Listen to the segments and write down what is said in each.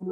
Hi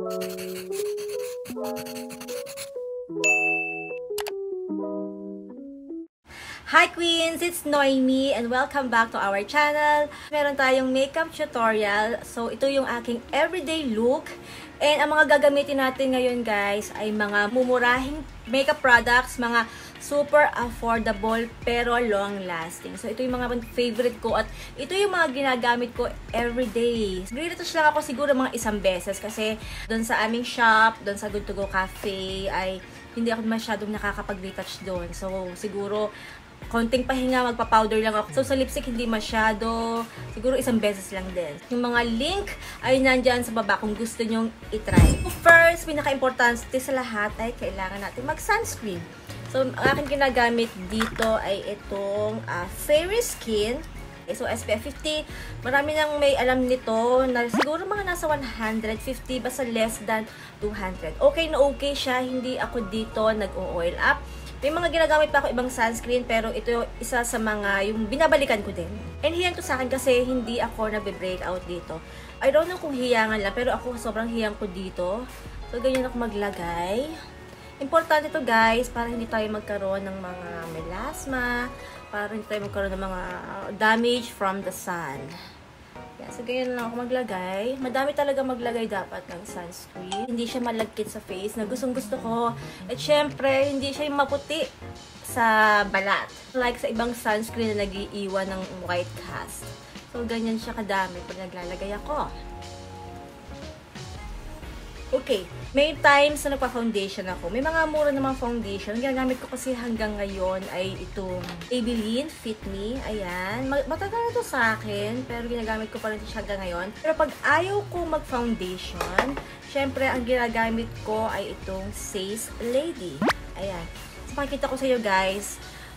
Queens! It's Noemi and welcome back to our channel. Meron tayong makeup tutorial. So, ito yung aking everyday look. And ang mga gagamitin natin ngayon guys ay mga mumurahing makeup products, mga super affordable pero long lasting. So, ito yung mga favorite ko at ito yung mga ginagamit ko everyday. Nag-retouch lang ako siguro mga isang beses kasi doon sa aming shop, doon sa Good To Go Cafe ay hindi ako masyadong nakakapag-retouch doon. So, siguro konting pahinga, magpa-powder lang ako. So, sa lipstick, hindi masyado. Siguro isang beses lang din. Yung mga link ay nandyan sa baba kung gusto nyong itry. First, pinaka-importante sa lahat ay kailangan natin mag-sunscreen. So, ang aking ginagamit dito ay itong Fairy Skin. So, SPF 50. Marami nang may alam nito na siguro mga nasa 150, basta less than 200. Okay na okay siya. Hindi ako dito nag-oil up. May mga ginagamit pa ako ibang sunscreen, pero ito yung isa sa mga yung binabalikan ko din. And hiyang to sa akin kasi hindi ako nagbe-breakout dito. I don't know kung hiyangan lang, pero ako sobrang hiyang ko dito. So, ganyan ako maglagay. Importante to guys, para hindi tayo magkaroon ng mga melasma, para hindi tayo magkaroon ng mga damage from the sun. Yeah, so, ganyan lang ako maglagay. Madami talaga maglagay dapat ng sunscreen. Hindi siya malagkit sa face na gustong-gusto ko. At syempre, hindi siya yung maputi sa balat. Like sa ibang sunscreen na nag-iiwan ng white cast. So, ganyan siya kadami pag naglalagay ako. Okay, may times na nagpa-foundation ako. May mga mura namang foundation. Ang ginagamit ko kasi hanggang ngayon ay itong Maybelline Fit Me. Ayan. Matagal na ito sa akin, pero ginagamit ko pa rin siya hanggang ngayon. Pero pag ayaw ko mag-foundation, syempre ang ginagamit ko ay itong Says Lady. Ayan. So, pakikita ko sa iyo guys,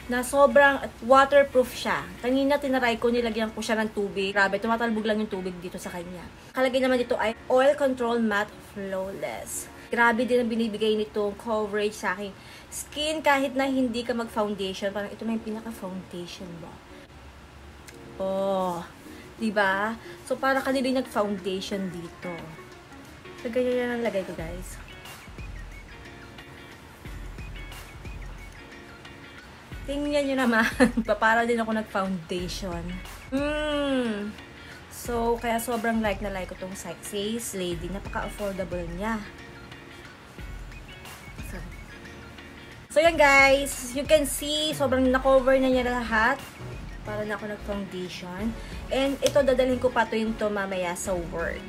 na sobrang waterproof siya. Kanina tinaray ko, nilagyan ko siya ng tubig. Grabe, tumatalbog lang yung tubig dito sa kanya. Kalagay naman dito ay Oil Control Matte Flawless. Grabe din ang binibigay nitong coverage sa aking skin kahit na hindi ka mag-foundation. Parang ito na yung pinaka-foundation mo. Oh, diba? So, para kanila yung nag-foundation dito. So, ganyan yan ang lagay ko, guys. Tingnan nyo naman. Para din ako nag-foundation. So, kaya sobrang like na like ko itong Says Lady. Napaka-affordable niya. So, yan guys. You can see, sobrang na-cover na niya lahat. Para na ako nag-foundation. And ito, dadalhin ko pa ito mamaya sa work.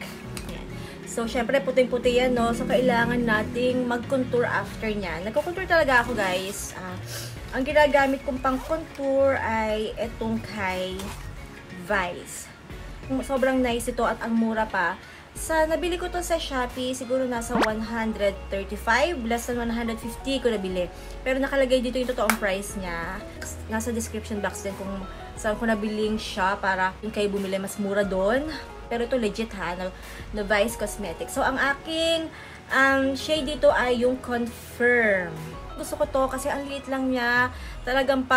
Yan. So, syempre, puting-puti yan, no? So, kailangan nating mag-contour after niya. Nagko-contour talaga ako, guys. Ang ginagamit kong pang-contour ay itong kay Vice. Sobrang nice ito at ang mura pa. Nabili ko to sa Shopee, siguro nasa 135, less than 150 ko nabili. Pero nakalagay dito yung totoong price niya. Nasa description box din kung saan ko nabiling siya para yung kayo bumili mas mura doon. Pero ito legit ha, na Vice Cosmetics. So, ang aking shade dito ay yung Confirm. Gusto ko to kasi ang liit lang niya. Talagang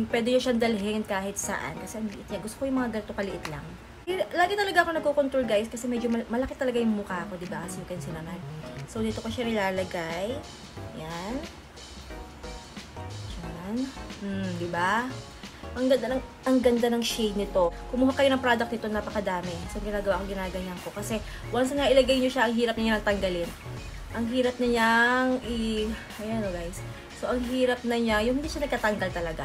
pwede nyo siyang dalhin kahit saan. Kasi ang liit niya. Gusto ko yung mga ganito kaliit lang. Lagi talaga ako nagko-contour guys kasi medyo malaki talaga yung mukha ko, diba? As you can see naman. So, dito ko siya nilalagay. Yan. Yan. Diba? Ang ganda ng shade nito. Kumuha kayo ng product nito, napakadami. So, ginaganyan ko. Kasi, once na ilagay nyo siya, ang hirap niya tanggalin. Ang hirap na niyang ayan o guys. So, ang hirap na niya, yung hindi siya nagkatanggal talaga.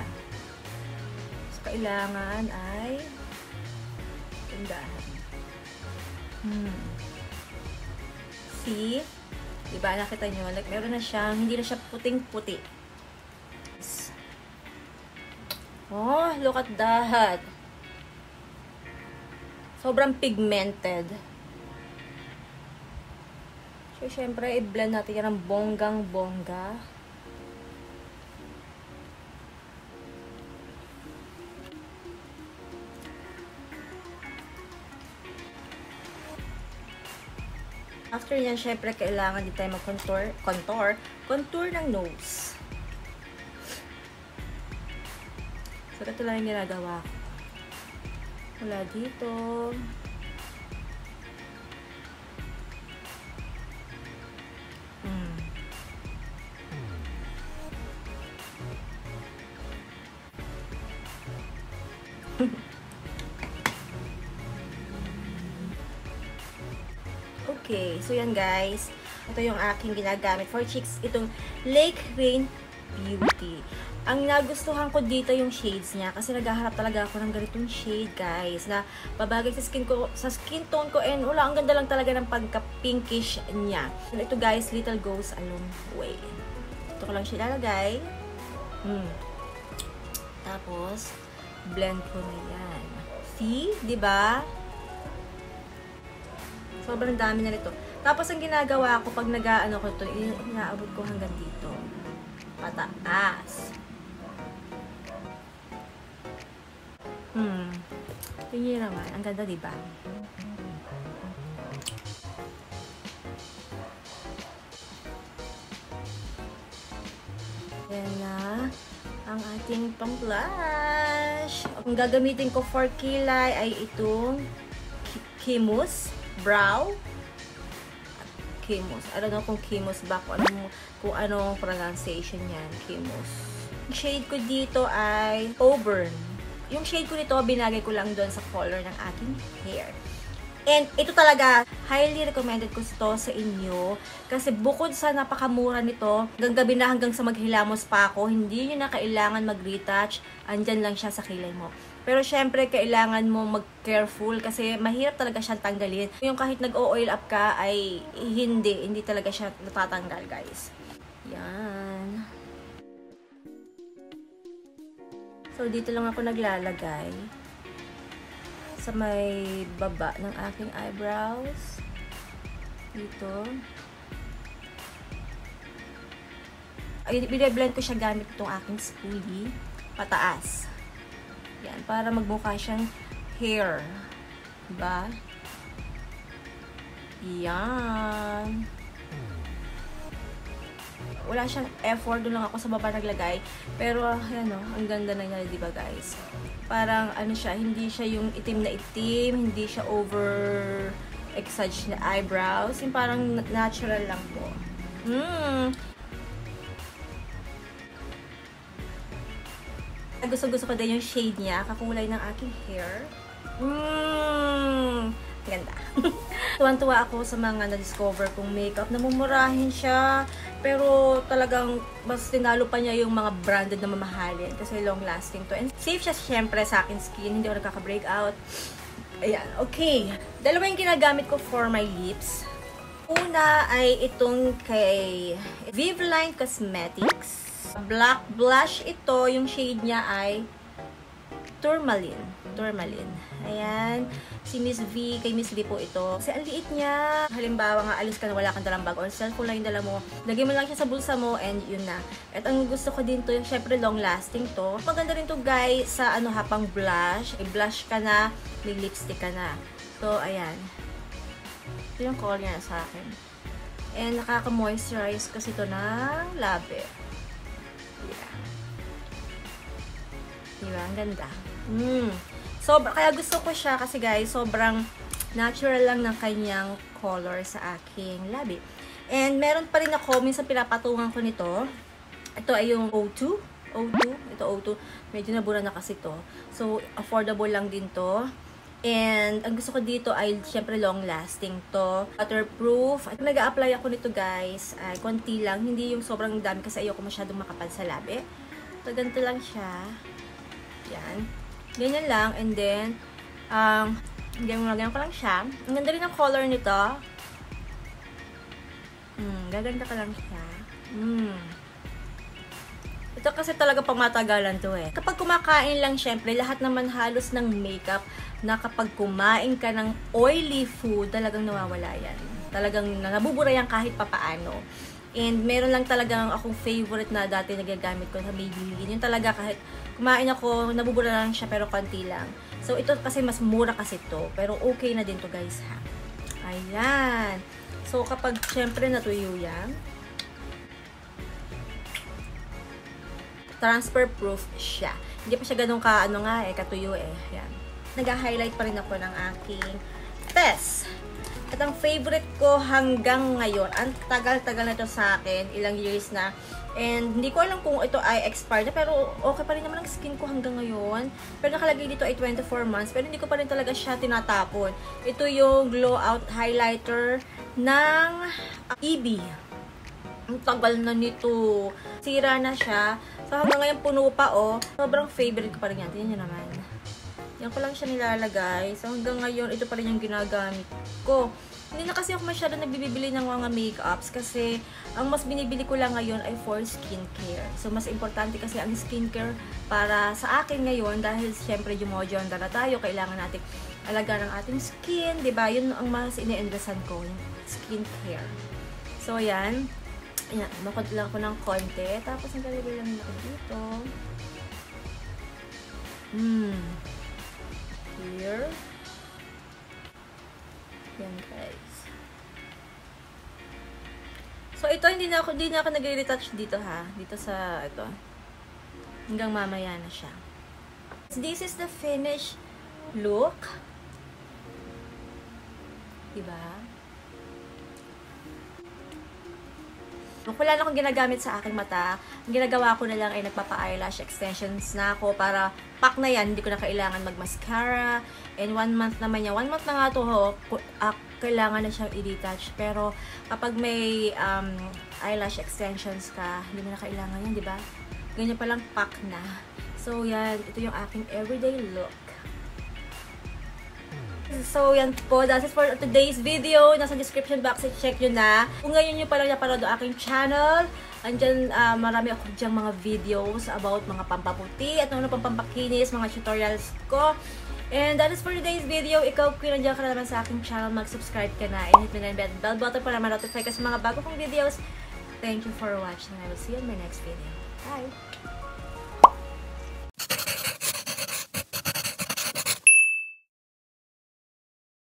So, kailangan ay tindahan. See? Diba? Nakita nyo? Like, meron na siyang, hindi na siya puting-puti. Oh, look at that. Sobrang pigmented. So, syempre, i-blend natin yan ng bonggang-bongga. After yan, syempre, kailangan din tayo mag-contour ng nose. So, ito lang yung ginagawa ko. Wala dito. Okay, so yan guys. Ito yung aking ginagamit for cheeks. Itong Lake Rain Beauty. Ang nagustuhan ko dito yung shades niya kasi naghaharap talaga ako ng ganitong shade guys na babagay sa skin tone ko, and wala, ang ganda lang talaga ng pagka-pinkish niya. And ito guys, little goes a long way. Ito ko lang siya ilalagay. Tapos blend ko na yan. See? Diba? Sobrang dami na nito. Tapos ang ginagawa ko pag nag-ano ko ito, inaabot ko hanggang dito. Pataas. Tingin naman. Ang ganda, diba? Yan na ang ating pang blush. Ang gagamitin ko for kilay ay itong Kimus Brow. Kimus. I don't know kung Kimus ba, kung anong pronunciation yan. Kimus. Ang shade ko dito ay Auburn. Yung shade ko nito, binagay ko lang doon sa color ng aking hair. And ito talaga, highly recommended ko ito sa inyo. Kasi bukod sa napakamura nito, hanggang gabi na, hanggang sa maghilamos pa ako, hindi nyo na kailangan mag-retouch. Andyan lang siya sa kilay mo. Pero syempre, kailangan mo mag-careful kasi mahirap talaga siyang tanggalin. Yung kahit nag-oil up ka ay hindi talaga siya natatanggal, guys. Yan. So, dito lang ako naglalagay sa may baba ng aking eyebrows. Dito. Ay, bine-blend ko siya gamit itong aking spoolie. Pataas. Yan, para magmukha siyang hair. Diba? Yan. Wala siyang effort, doon lang ako sa baba naglagay. Pero, ano, ang ganda na niya, diba guys? Parang, ano siya, hindi siya yung itim na itim, hindi siya over-exage na eyebrows. Yung parang natural lang po. Gusto ko din yung shade niya, kakulay ng aking hair. Ganda. Tuwan-tuwa ako sa mga na-discover kong makeup. Namumurahin siya, pero talagang mas tinalo pa niya yung mga branded na mamahalin kasi long-lasting to. And safe siya siyempre sa akin skin, hindi ako nagkaka-breakout. Ayan, okay. Dalawa yung ginagamit ko for my lips. Una ay itong kay Viveline Cosmetics. Black blush ito, yung shade niya ay Tourmaline. Ayan. Si Miss V, kay Miss V po ito. Kasi ang liit niya. Halimbawa nga, alis ka na wala kang dalang bag, or cellphone lang yung dala mo. Lagay mo lang siya sa bulsa mo, and yun na. At ang gusto ko din to, syempre long lasting to. Maganda rin to guys sa ano, hapang blush. I-blush ka na, may lipstick ka na. So, ayan. Ito yung color niya sa akin. And nakaka-moisturize kasi to ng labi. Yeah. Diba? Ang ganda. So, kaya gusto ko siya kasi guys, sobrang natural lang ng kanyang color sa aking labi. And meron pa rin ako, minsan pinapatungan ko nito. Ito ay yung O2. Ito O2. Medyo nabura na kasi to. So, affordable lang din to. And ang gusto ko dito ay syempre long lasting to. Waterproof. At nag-a-apply ako nito guys, ay konti lang. Hindi yung sobrang dami kasi ayoko masyadong makapal sa labi. So, ganito lang siya. Yan. Ganyan lang, and then, ganyan ko lang siya. Ang ganda rin ang color nito. Gaganda ka lang siya. Ito kasi talaga pangmatagalan to eh. Kapag kumakain lang, syempre, lahat naman halos ng makeup na kapag kumain ka ng oily food, talagang nawawala yan. Talagang nabubura yan kahit papaano. And meron lang talagang akong favorite na dati nagagamit ko sa Maybelline. Yung talaga kahit kumain ako, nabubura lang siya pero konti lang. So ito kasi mas mura kasi to. Pero okay na din to guys ha. Ayan. So kapag syempre natuyo yan, transfer proof siya. Hindi pa siya ganun ka, ano nga eh, katuyo eh. Ayan. Nag-highlight pa rin ako ng aking test. At ang favorite ko hanggang ngayon, ang tagal-tagal na ito sa akin, ilang years na. And hindi ko alam kung ito ay expired na, pero okay pa rin naman ang skin ko hanggang ngayon. Pero nakalagay dito ay 24 months, pero hindi ko pa rin talaga siya tinatapon. Ito yung Glow Out Highlighter ng EB. Ang tagal na nito. Sira na siya. So, hanggang ngayon puno pa, oh. Sobrang favorite ko pa rin yan. Tingnan nyo naman. Yan ko lang siya nilalagay. So, hanggang ngayon, ito pa rin yung ginagamit ko. Hindi na kasi ako masyado nagbibili ng mga makeups kasi ang mas binibili ko lang ngayon ay for skincare. So, mas importante kasi ang skincare para sa akin ngayon dahil syempre jumojonda na tayo. Kailangan natin alagaan ang ating skin. Diba? Yun ang mas ini-investan ko, yung skincare. So, yan. Ayan, makot lang ko ng konti. Tapos, nagalagay lang ako dito. Here. Yan, guys. So, ito, hindi na ako nag-retouch dito, ha? Dito sa, ito. Hanggang mamaya na siya. This is the finished look. Diba? Wala na akong ginagamit sa aking mata. Ang ginagawa ko na lang ay nagpapa-eyelash extensions na ako para pack na yan. Hindi ko na kailangan mag-mascara. And 1 month naman yan. 1 month na nga to, kailangan na siyang i-detach. Pero kapag may eyelash extensions ka, hindi mo na kailangan yan, di ba? Ganyan palang pack na. So, yan. Ito yung aking everyday look. So, yan po. That's it for today's video. Nasa description box, check nyo na. Kung ngayon nyo palang napanood ang aking channel, andyan, marami ako dyang mga videos about mga pampaputi at ano pang pampakinis, mga tutorials ko. And that is for today's video. Ikaw, kung nandiyan ka na naman sa aking channel, mag-subscribe ka na. And hit mo na yung bell button para ma-notify ka sa mga bago kong videos. Thank you for watching. I will see you in my next video. Bye!